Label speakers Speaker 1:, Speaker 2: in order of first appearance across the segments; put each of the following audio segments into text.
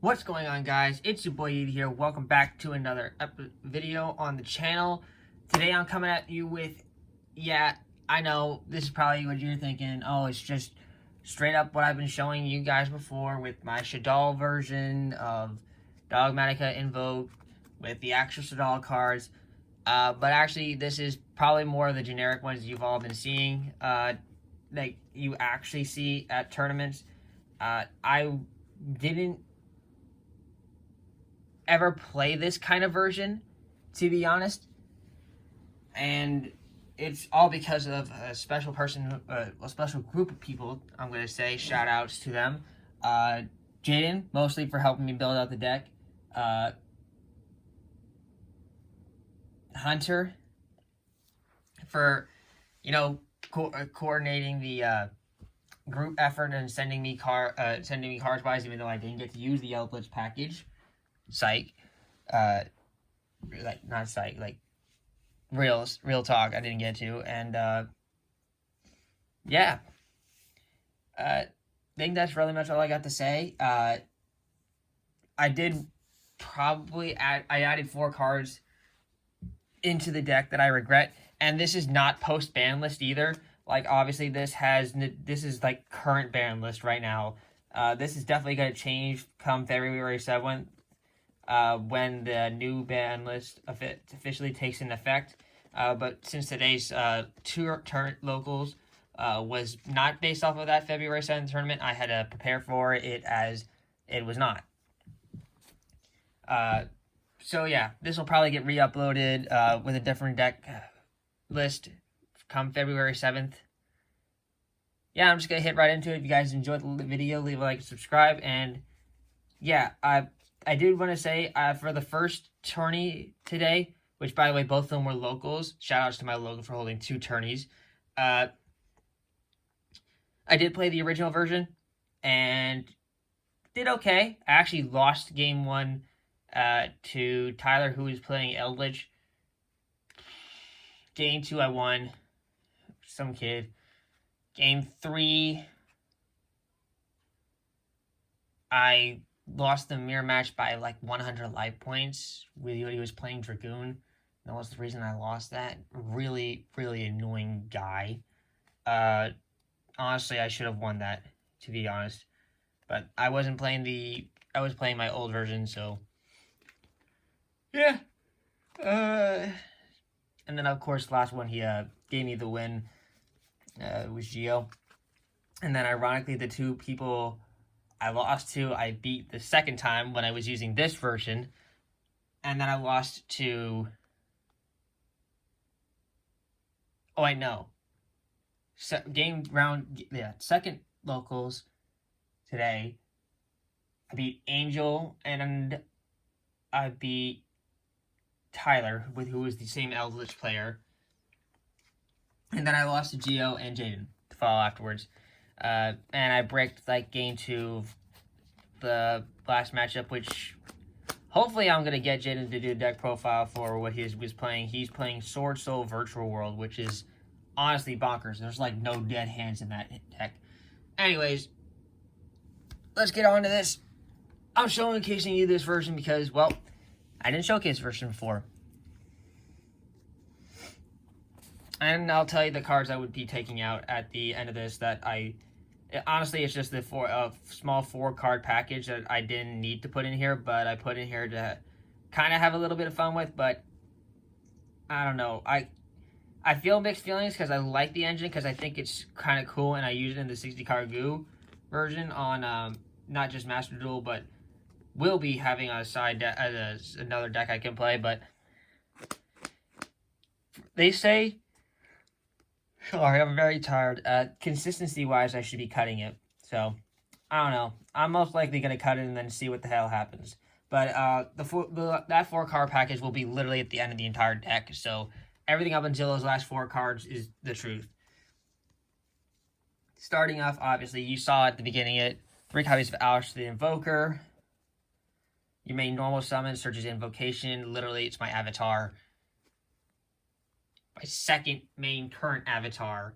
Speaker 1: What's going on, guys? It's your boy Edie here. Welcome back to another video on the channel. Today I'm coming at you with, yeah, I know this is probably what you're thinking. Oh, it's just straight up what I've been showing you guys before with my Shaddoll version of Dogmatica Invoked with the actual Shaddoll cards. But actually, this is probably more of the generic ones you've all been seeing, that you actually see at tournaments. I didn't ever play this kind of version, to be honest, and it's all because of a special person, a special group of people. I'm going to say shout outs to them. Jaden, mostly for helping me build out the deck. Hunter, for, coordinating the group effort and sending me cards buys, even though I didn't get to use the Eldritch package. Psych. Not psych, real talk, I didn't get to. And yeah, I think that's really much all I got to say. I did probably I added 4 cards into the deck that I regret, and this is not post ban list either. Like, obviously this is like current ban list right now. This is definitely going to change come February 7th. When the new ban list officially takes in effect. But since today's turn locals was not based off of that February 7th tournament, I had to prepare for it as it was not. So yeah, this will probably get re-uploaded with a different deck list come February 7th. Yeah, I'm just going to hit right into it. If you guys enjoyed the video, leave a like and subscribe. And yeah, I did want to say, for the first tourney today, which, by the way, both of them were locals. Shout-outs to my local for holding 2 tourneys. I did play the original version, and did okay. I actually lost game 1 to Tyler, who was playing Eldritch. Game 2, I won. Some kid. Game 3, I lost the mirror match by like 100 life points when he was playing Dragoon. That was the reason I lost that. Really, really annoying guy. Honestly, I should have won that, to be honest. But I wasn't playing I was playing my old version, so yeah. And then, of course, last one, he gave me the win. It was Geo. And then, ironically, the 2 people I lost to, I beat the second time when I was using this version. And then I lost to... Oh, I know. Second locals today. I beat Angel, and I beat Tyler, who was the same Eldritch player. And then I lost to Geo and Jaden to follow afterwards. And I bricked game 2 of the last matchup, which hopefully I'm going to get Jaden to do deck profile for what he was playing. He's playing Sword Soul Virtual World, which is honestly bonkers. There's no dead hands in that deck. Anyways, let's get on to this. I'm showcasing you this version because, well, I didn't showcase the version before. And I'll tell you the cards I would be taking out at the end of this honestly, it's just the small 4-card package that I didn't need to put in here, but I put in here to kind of have a little bit of fun with. But I don't know. I feel mixed feelings because I like the engine, because I think it's kind of cool, and I use it in the 60-card Goo version on not just Master Duel, but will be having a side deck, another deck I can play. But they say... Sorry, I'm very tired. Consistency-wise, I should be cutting it. So, I don't know. I'm most likely going to cut it and then see what the hell happens. But that 4-card package will be literally at the end of the entire deck. So, everything up until those last 4 cards is the truth. Starting off, obviously, you saw at the beginning 3 copies of Alice the Invoker. Your main normal summon searches Invocation. Literally, it's my avatar. My second main current avatar.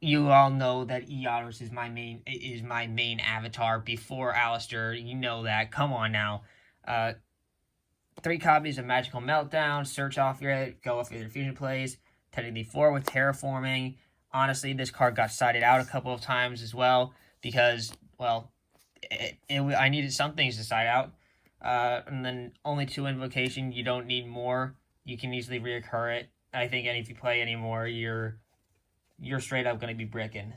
Speaker 1: you all know that E-Autos is my main avatar before Alistair. You know that. Come on now. 3 copies of Magical Meltdown. Search off your go off your fusion plays. Technically 4 with Terraforming. Honestly, this card got sided out a couple of times as well because, well, I needed some things to side out. And then only 2 Invocation. You don't need more. You can easily reoccur it. I think, and if you play anymore, you're straight up going to be bricking,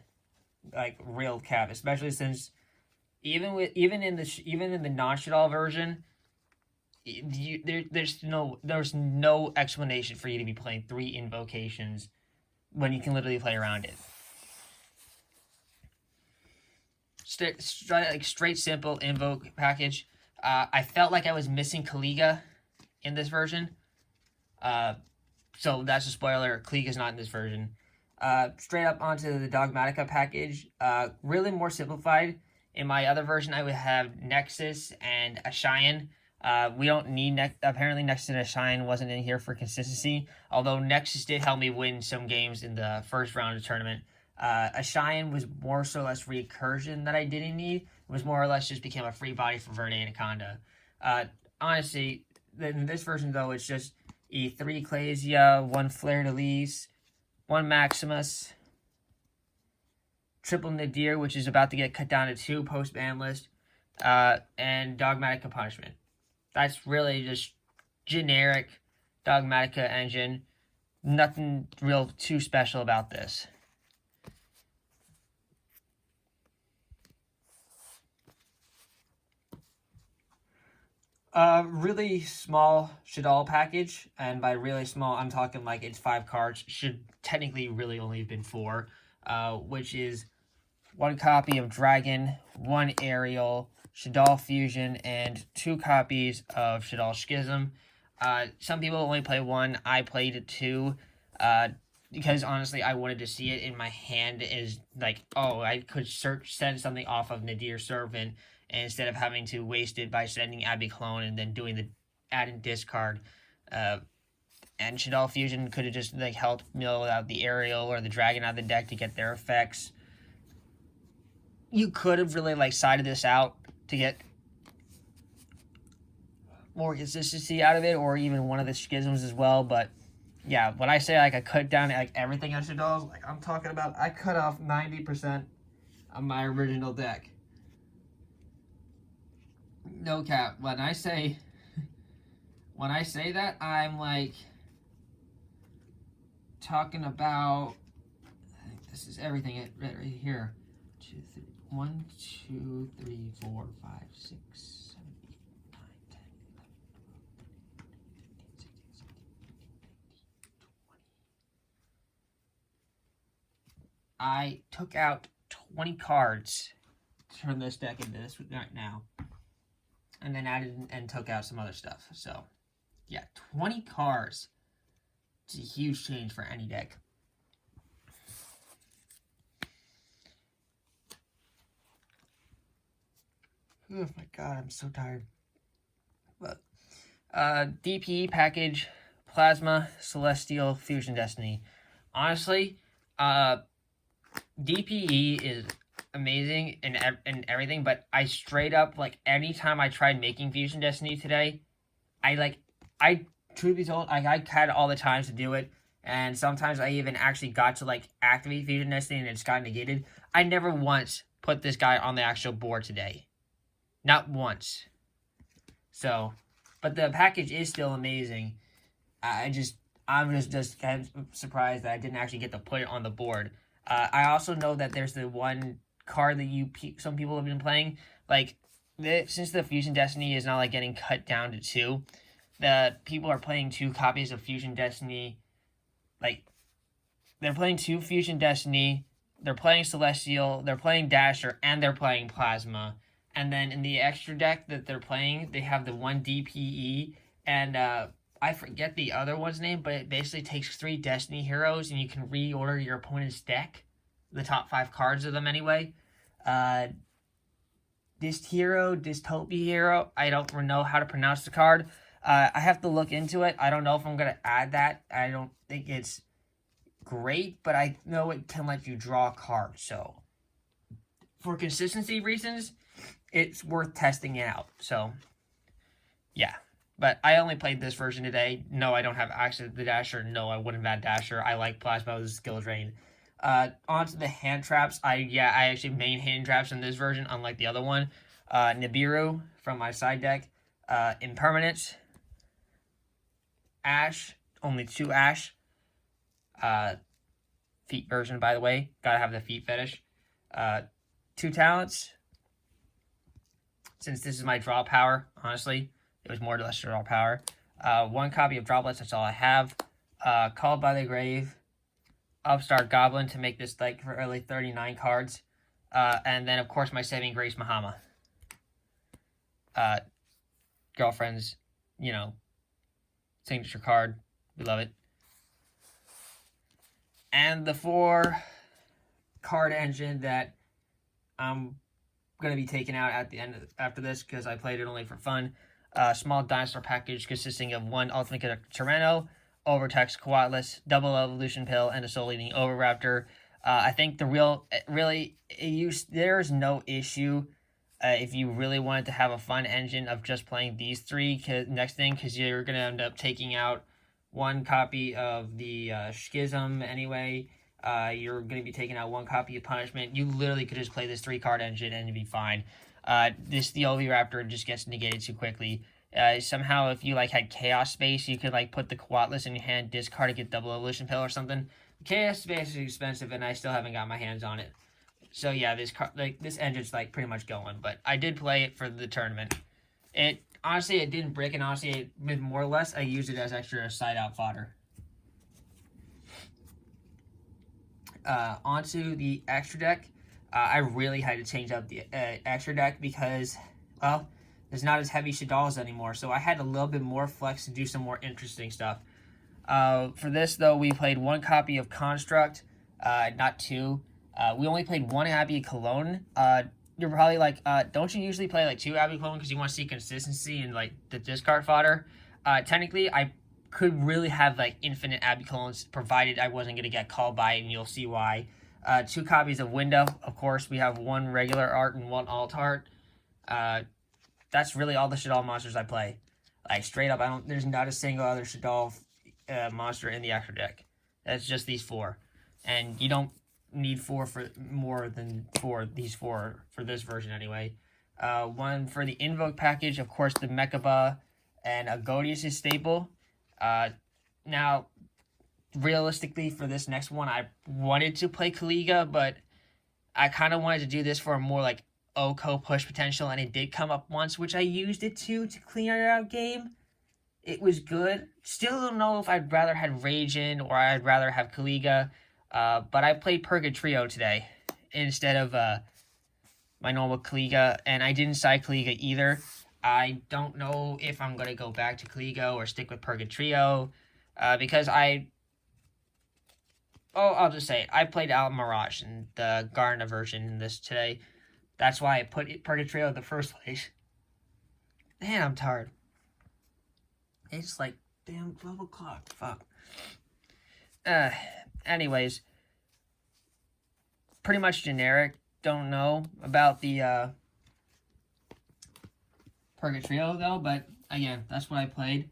Speaker 1: like real cap. Especially since even in the non-Shaddoll version, there's no explanation for you to be playing 3 Invocations when you can literally play around it. Straight simple invoke package. I felt like I was missing Kaliga in this version. So that's a spoiler. Kaliga's not in this version. Straight up onto the Dogmatica package. Really more simplified. In my other version, I would have Nexus and Ashion. We don't need apparently Nexus and Ashion wasn't in here for consistency. Although Nexus did help me win some games in the first round of the tournament. Ashion was more so less recursion that I didn't need. It was more or less just became a free body for Verde Anaconda. Honestly, in this version though, it's just E3 Ecclesia, 1 Flare Delis, 1 Maximus, triple Nadir, which is about to get cut down to 2 post ban list, and Dogmatica Punishment. That's really just generic Dogmatica engine. Nothing real too special about this. Really small Shaddoll package, and by really small, I'm talking like it's 5 cards. Should technically really only have been 4, which is 1 copy of Dragon, 1 Aerial, Shaddoll Fusion, and 2 copies of Shaddoll Schism. Some people only play 1. I played 2, because honestly, I wanted to see it in my hand. Is like, oh, I could send something off of Nadir Servant instead of having to waste it by sending Abbey Clone and then doing the add and discard. And Shaddoll Fusion could have just like helped mill out the Aerial or the Dragon out of the deck to get their effects. You could have really like sided this out to get more consistency out of it, or even one of the schisms as well. But yeah, when I say like I cut down like everything on Shaddoll, like I'm talking about I cut off 90% of my original deck. No cap. When I say that, I'm like talking about. I think this is everything right here. 1, 2, 3, 4, 5, 6, 7, 8, 9, 10, 11, 12, 13, 14, 15, 16, 17, 18, 20. I took out 20 cards to turn this deck into this right now. And then added and took out some other stuff. So, yeah, 20 cards. It's a huge change for any deck. Oh my god, I'm so tired. But DPE package, Plasma, Celestial, Fusion Destiny. Honestly, DPE is amazing and everything, but I straight up, like, anytime I tried making Fusion Destiny today, truth be told, I had all the times to do it, and sometimes I even actually got to, like, activate Fusion Destiny and it's got negated. I never once put this guy on the actual board today. Not once. So, but the package is still amazing. I'm just kind of surprised that I didn't actually get to put it on the board. I also know that there's the one card that some people have been playing. Like, since the Fusion Destiny is not like getting cut down to 2, the people are playing 2 copies of Fusion Destiny. Like, they're playing 2 Fusion Destiny. They're playing Celestial. They're playing Dasher, and they're playing Plasma. And then in the extra deck that they're playing, they have the 1 DPE, and I forget the other one's name, but it basically takes 3 Destiny heroes, and you can reorder your opponent's deck, the top 5 cards of them anyway. Dystopia hero, I don't know how to pronounce the card. I have to look into it. I don't know if I'm going to add that. I don't think it's great, but I know it can let you draw cards. So for consistency reasons, it's worth testing out. So yeah. But I only played this version today. No, I don't have access to the Dasher. No, I wouldn't have had Dasher. I like Plasma as a skill drain. Onto the hand traps. I actually main hand traps in this version, unlike the other one. Nibiru from my side deck. Impermanence. Ash. Only 2 Ash. Feet version, by the way. Gotta have the feet fetish. 2 talents. Since this is my draw power, honestly. It was more or less draw power. 1 copy of Droplets, that's all I have. Called by the Grave. Upstart Goblin to make this deck for early 39 cards. And then, of course, my Saving Grace Mahama. Girlfriend's, signature card. We love it. And the 4 card engine that I'm going to be taking out at the end after this because I played it only for fun. Small dinosaur package consisting of 1 Ultimate Tyranno, Overtext Quatless, Double Evolution Pill, and a Soul Eating Overraptor. I think there's no issue if you really wanted to have a fun engine of just playing these 3 next thing, because you're going to end up taking out 1 copy of the Schism anyway. You're going to be taking out 1 copy of Punishment. You literally could just play this 3-card engine and it'd be fine. The Overraptor just gets negated too quickly. Somehow, if you had Chaos Space, you could put the Quatless in your hand, discard it, get Double Evolution Pill or something. Chaos Space is expensive, and I still haven't got my hands on it. So yeah, this engine's pretty much going. But I did play it for the tournament. It didn't break, and honestly, more or less, I used it as extra side out fodder. Onto the extra deck. I really had to change up the extra deck because, well, there's not as heavy Shaddoll-less anymore, so I had a little bit more flex to do some more interesting stuff. For this, though, we played 1 copy of Construct, not 2. We only played 1 Abbey Cologne. You're probably don't you usually play 2 Abbey Cologne because you want to see consistency in the discard fodder? Technically, I could really have infinite Abbey Colognes provided I wasn't going to get called by it, and you'll see why. 2 copies of Window. Of course, we have 1 regular art and 1 alt art. That's really all the Shaddoll monsters I play. Straight up, there's not a single other Shaddoll monster in the extra deck. That's just these 4. And you don't need 4 for more than 4, these 4 for this version anyway. 1 for the Invoked package, of course, the Mechaba and Agodius is staple. Now, realistically, for this next one, I wanted to play Kaliga, but I kind of wanted to do this for a more Oko push potential, and it did come up once, which I used it to clear out game. It was good. Still don't know if I'd rather have Ragin or I'd rather have Kaliga, but I played Purgatrio today instead of my normal Kaliga, and I didn't side Kaliga either. I don't know if I'm going to go back to Kaliga or stick with Purgatrio, because I'll just say it. I played Al Mirage in the Garna version in this today. That's why I put Purgatrio in the first place. Man, I'm tired. It's damn 12 o'clock. Fuck. Anyways. Pretty much generic. Don't know about the Purgatrio, though. But, again, that's what I played.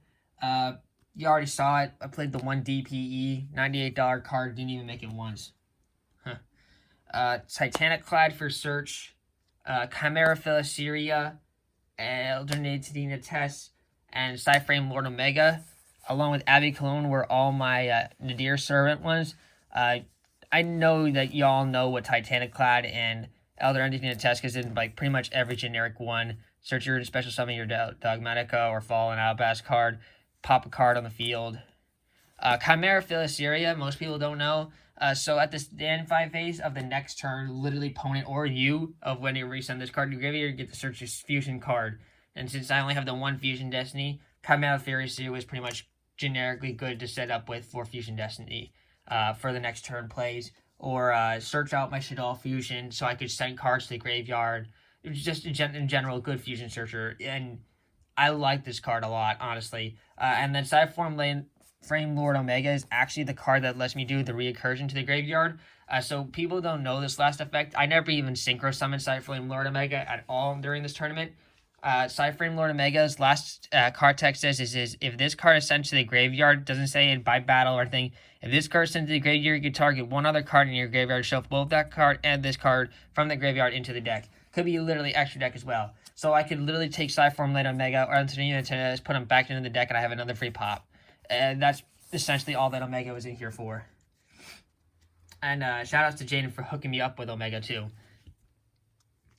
Speaker 1: You already saw it. I played the 1 DPE. $98 card. Didn't even make it once. Titanic Clad for Search. Chimera Philosyria, Eldernatedina Tess, and Cyframe Lord Omega, along with Abbey Cologne, were all my Nadir Servant ones. I know that y'all know what Titanic Clad and Eldernatedina Tess is in pretty much every generic one. Search your special summon your Dogmatica or Fallen Outbass card, pop a card on the field. Chimera Philosyria, most people don't know. So at the stand 5 phase of the next turn, literally opponent or you, of when you resend this card to your graveyard, you get the Search Your Fusion card. And since I only have the 1 Fusion Destiny, Chimera Philosyria was pretty much generically good to set up with for Fusion Destiny for the next turn plays. Or search out my Shaddoll Fusion so I could send cards to the graveyard. It was just, in general, a good Fusion Searcher. And I like this card a lot, honestly. And then Cyform Lane Frame Lord Omega is actually the card that lets me do the reoccursion to the graveyard. So people don't know this last effect. I never even synchro summoned Cyframe Lord Omega at all during this tournament. Cyframe Lord Omega's last card text says is if this card is sent to the graveyard, doesn't say it by battle or anything. If this card is sent to the graveyard, you can target one other card in your graveyard, shuffle both that card and this card from the graveyard into the deck. Could be literally extra deck as well. So I could literally take Cyframe Lord Omega or Antonina to put them back into the deck and I have another free pop. And that's essentially all that Omega was in here for. And shout outs to Jaden for hooking me up with Omega too.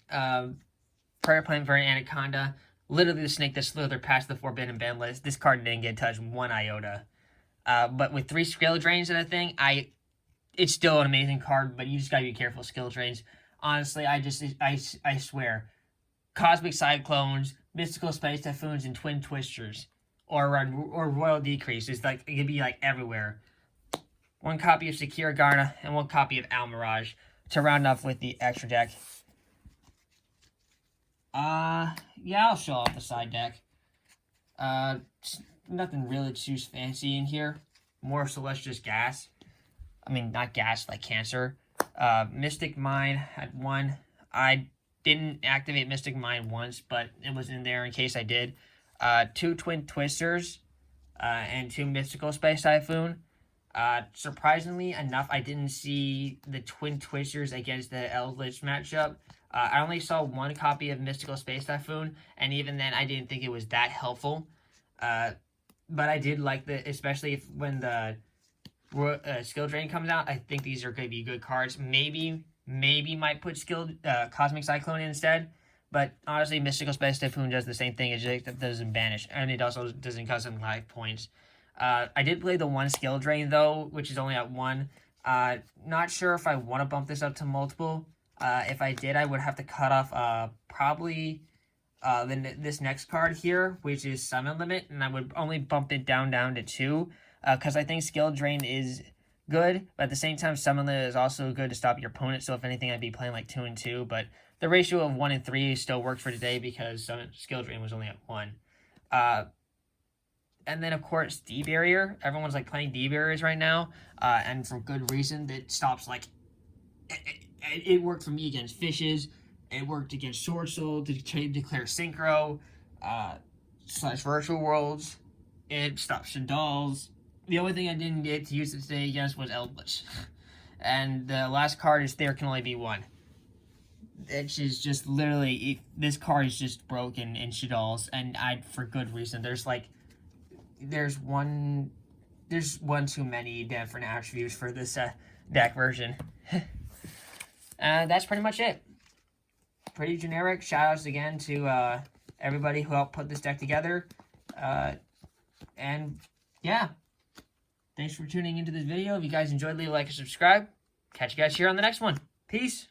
Speaker 1: Prayer Plant Variant Anaconda. Literally the snake that slithered past the Forbidden Ban list. This card didn't get touched one iota. But with 3 skill drains and a thing, it's still an amazing card, but you just gotta be careful with skill drains. Honestly, I swear. Cosmic Cyclones, Mystical Space Typhoons, and Twin Twisters. Or Royal Decrease. It's like, it could be like everywhere. 1 copy of Sakura Garna and 1 copy of Almirage to round off with the extra deck. Yeah, I'll show off the side deck. Nothing really too fancy in here. More so less just gas. I mean, not gas, like cancer. Mystic Mine at 1. I didn't activate Mystic Mine once, but it was in there in case I did. 2 Twin Twisters, and 2 Mystical Space Typhoon. Surprisingly enough, I didn't see the Twin Twisters against the Eldritch matchup. I only saw 1 copy of Mystical Space Typhoon, and even then, I didn't think it was that helpful. But I did like especially when the Skill Drain comes out. I think these are going to be good cards. Maybe might put Cosmic Cyclone instead. But honestly, Mystical Space Typhoon does the same thing. It just doesn't banish, and it also doesn't cost them life points. I did play the 1 Skill Drain though, which is only at 1. Not sure if I want to bump this up to multiple. If I did, I would have to cut off probably this next card here, which is Summon Limit, and I would only bump it down to 2, because I think Skill Drain is good, but at the same time, Summon Limit is also good to stop your opponent. So if anything, I'd be playing like 2 and 2, but the ratio of 1 and 3 still works for today because Skill Drain was only at 1. And then, of course, D-Barrier. Everyone's, like, playing D-Barriers right now, and for good reason. That stops, like... It worked for me against Fishes. It worked against Sword Soul to declare Synchro, / Virtual Worlds. It stopped Shaddolls. The only thing I didn't get to use it today against was Eldritch. And the last card is There Can Only Be One. Which is just literally... This card is just broken in Shaddolls, and for good reason. There's one too many different attributes for this deck version. That's pretty much it. Pretty generic. Shoutouts again to everybody who helped put this deck together. And yeah, thanks for tuning into this video. If you guys enjoyed, leave a like and subscribe. Catch you guys here on the next one. Peace.